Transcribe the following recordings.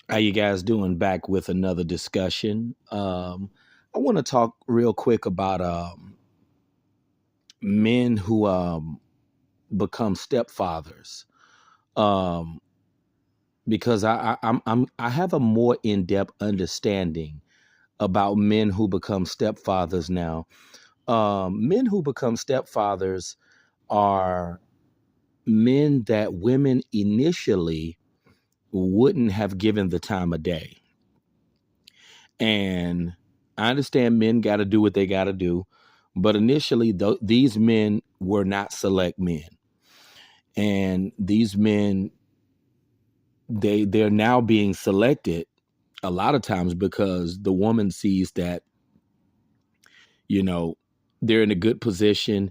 How you guys doing? Back with another discussion. I want to talk real quick about men who become stepfathers, um, because I have a more in depth understanding about men who become stepfathers now. Men who become stepfathers are men that women initially wouldn't have given the time of day. And I understand men got to do what they got to do, but initially, these men were not select men, and these men they're now being selected a lot of times because the woman sees that you know they're in a good position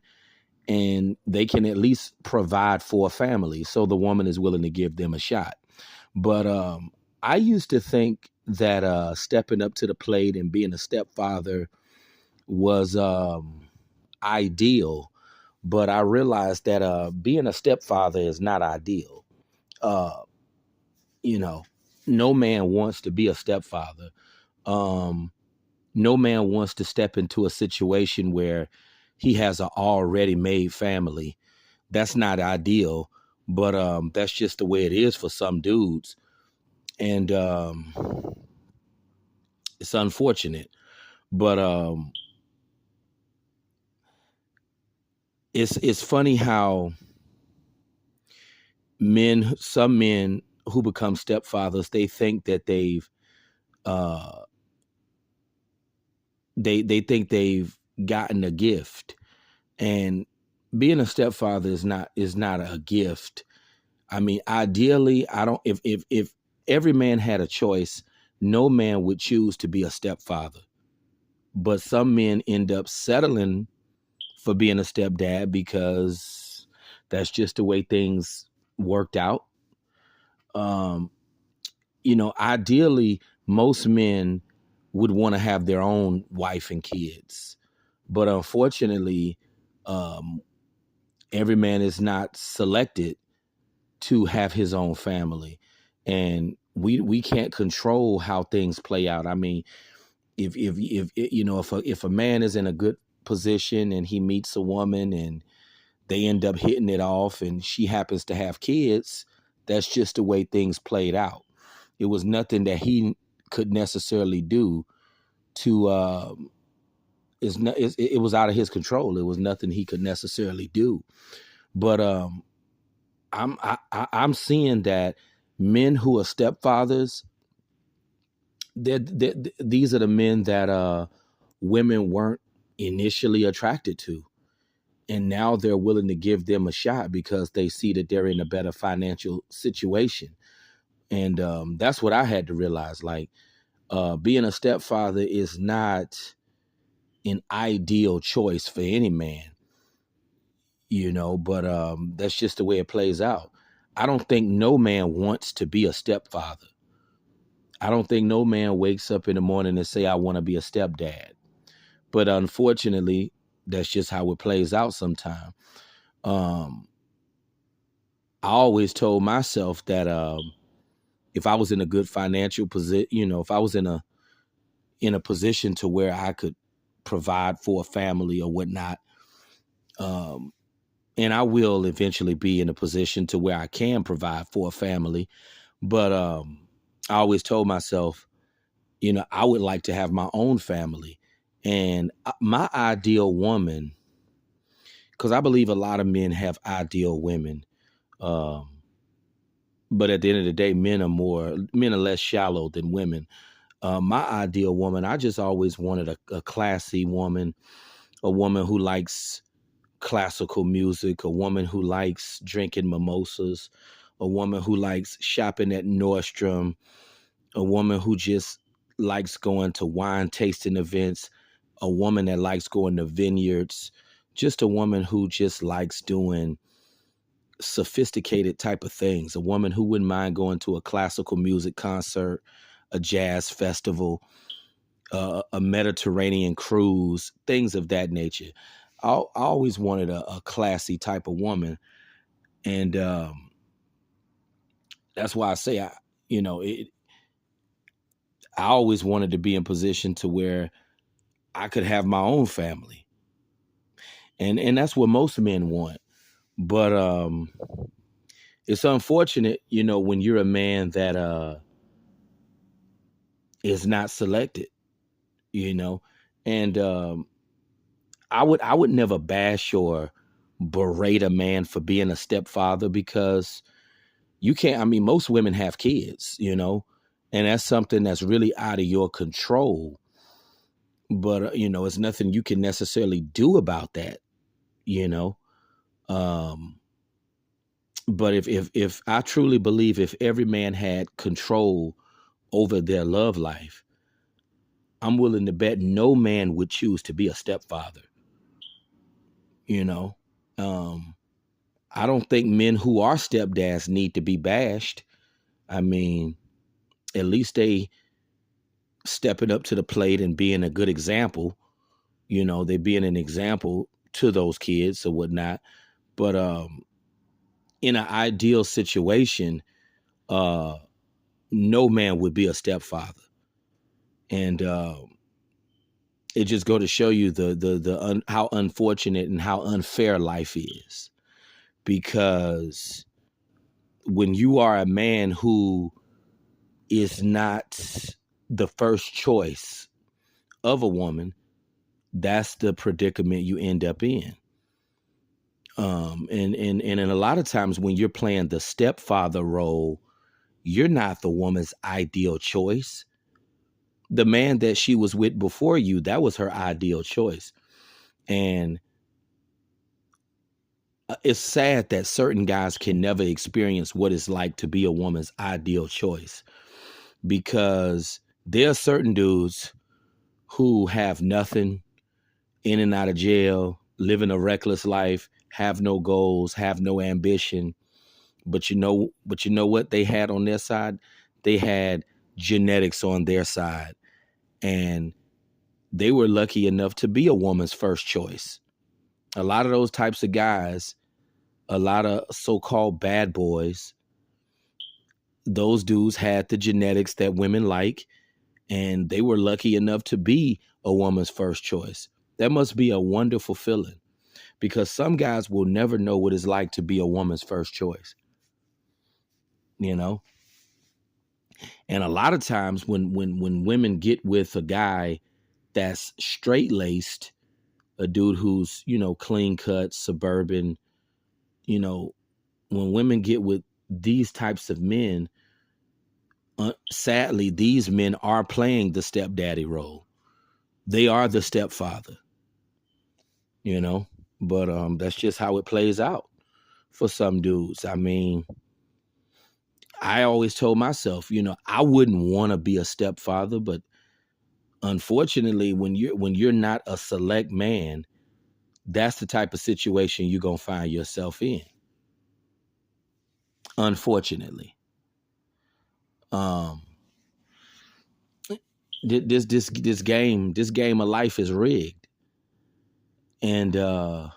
and they can at least provide for a family, so the woman is willing to give them a shot. But I used to think that stepping up to the plate and being a stepfather was ideal, but I realized that being a stepfather is not ideal. Uh, you know, no man wants to be a stepfather. Um, no man wants to step into a situation where he has an already made family. That's not ideal, but that's just the way it is for some dudes, and it's unfortunate. But it's funny how some men who become stepfathers, they think that uh they think they've gotten a gift, and being a stepfather is not a gift. I mean, ideally, I don't if every man had a choice, no man would choose to be a stepfather, but some men end up settling for being a stepdad because that's just the way things worked out. um Ideally, most men would want to have their own wife and kids, but unfortunately, um, every man is not selected to have his own family, and we can't control how things play out. I mean, if if a man is in a good position and he meets a woman and they end up hitting it off and she happens to have kids, that's just the way things played out. It was nothing that he could necessarily do to it was out of his control. It was nothing he could necessarily do. But I'm seeing that men who are stepfathers, these are the men that women weren't initially attracted to, and now they're willing to give them a shot because they see that they're in a better financial situation. And that's what I had to realize. Like, being a stepfather is not an ideal choice for any man, but that's just the way it plays out. I don't think no man wants to be a stepfather. I don't think no man wakes up in the morning and say, I want to be a stepdad. But unfortunately, that's just how it plays out sometimes. Um, I always told myself that if I was in a good financial position, if I was in a position to where I could provide for a family or whatnot, um, and I will eventually be in a position to where I can provide for a family. But I always told myself, I would like to have my own family, and my ideal woman, because I believe a lot of men have ideal women. Um, but at the end of the day, men are less shallow than women. My ideal woman, I just always wanted a classy woman, a woman who likes classical music, a woman who likes drinking mimosas, a woman who likes shopping at Nordstrom, a woman who just likes going to wine tasting events, a woman that likes going to vineyards, just a woman who just likes doing sophisticated type of things, a woman who wouldn't mind going to a classical music concert, a jazz festival, a Mediterranean cruise, things of that nature. I always wanted a classy type of woman, and that's why I say, it. I always wanted to be in position to where I could have my own family. And that's what most men want. But it's unfortunate, when you're a man that is not selected, you know. And I would never bash or berate a man for being a stepfather, because you can't. I mean, most women have kids, and that's something that's really out of your control. But it's nothing you can necessarily do about that, you know. Um, but if I truly believe, if every man had control over their love life, I'm willing to bet no man would choose to be a stepfather. You know, um, I don't think men who are stepdads need to be bashed. I mean, at least they stepping up to the plate and being a good example. They being an example to those kids or whatnot. But in an ideal situation, uh, no man would be a stepfather, and it just go to show you how unfortunate and how unfair life is. Because when you are a man who is not the first choice of a woman, that's the predicament you end up in. And a lot of times when you're playing the stepfather role, you're not the woman's ideal choice. The man that she was with before you, that was her ideal choice. And it's sad that certain guys can never experience what it's like to be a woman's ideal choice, because there are certain dudes who have nothing, in and out of jail, living a reckless life, have no goals, have no ambition. But you know what they had on their side? They had genetics on their side. And they were lucky enough to be a woman's first choice. A lot of those types of guys, a lot of so-called bad boys, those dudes had the genetics that women like, and they were lucky enough to be a woman's first choice. That must be a wonderful feeling, because some guys will never know what it's like to be a woman's first choice, you know? And a lot of times when women get with a guy that's straight-laced, a dude who's, clean cut, suburban, you know, when women get with these types of men, sadly, these men are playing the stepdaddy role. They are the stepfather, you know, but that's just how it plays out for some dudes. I mean, I always told myself, I wouldn't want to be a stepfather, but unfortunately, when you're not a select man, that's the type of situation you're gonna find yourself in. Unfortunately, um, this game of life is rigged, and I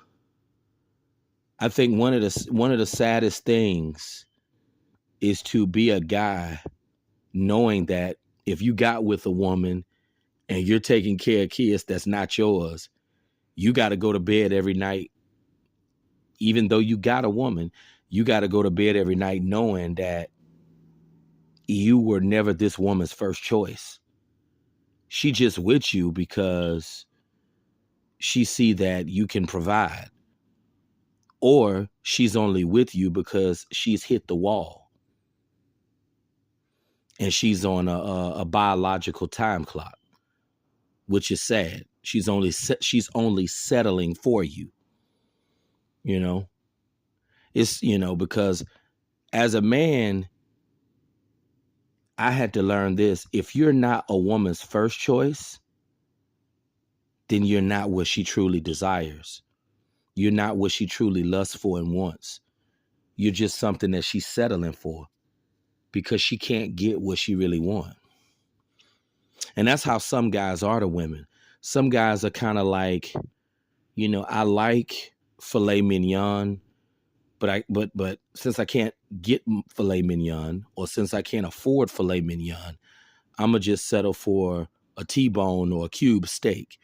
think one of the saddest things is to be a guy knowing that if you got with a woman and you're taking care of kids that's not yours, you got to go to bed every night. Even though you got a woman, you got to go to bed every night knowing that you were never this woman's first choice. She just with you because she see that you can provide, or she's only with you because she's hit the wall and she's on a biological time clock, which is sad. She's only settling for you. You know, it's because as a man, I had to learn this: if you're not a woman's first choice, then you're not what she truly desires. You're not what she truly lusts for and wants. You're just something that she's settling for because she can't get what she really wants. And that's how some guys are to women. Some guys are kind of like, I like filet mignon, but since I can't get filet mignon, or since I can't afford filet mignon, I'm going to just settle for a T-bone or a cube steak.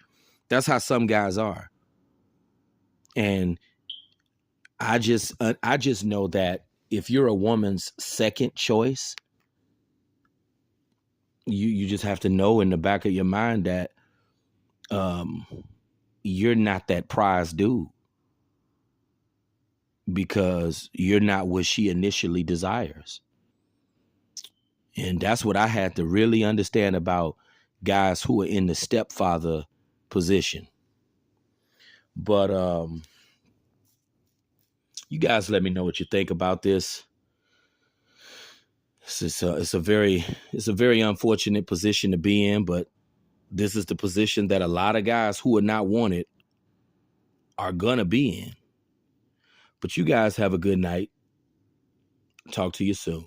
That's how some guys are. And I just know that if you're a woman's second choice, you just have to know in the back of your mind that you're not that prize dude, because you're not what she initially desires. And that's what I had to really understand about guys who are in the stepfather position. But you guys let me know what you think about this. It's a very unfortunate position to be in, but this is the position that a lot of guys who are not wanted are gonna be in. But you guys have a good night. Talk to you soon.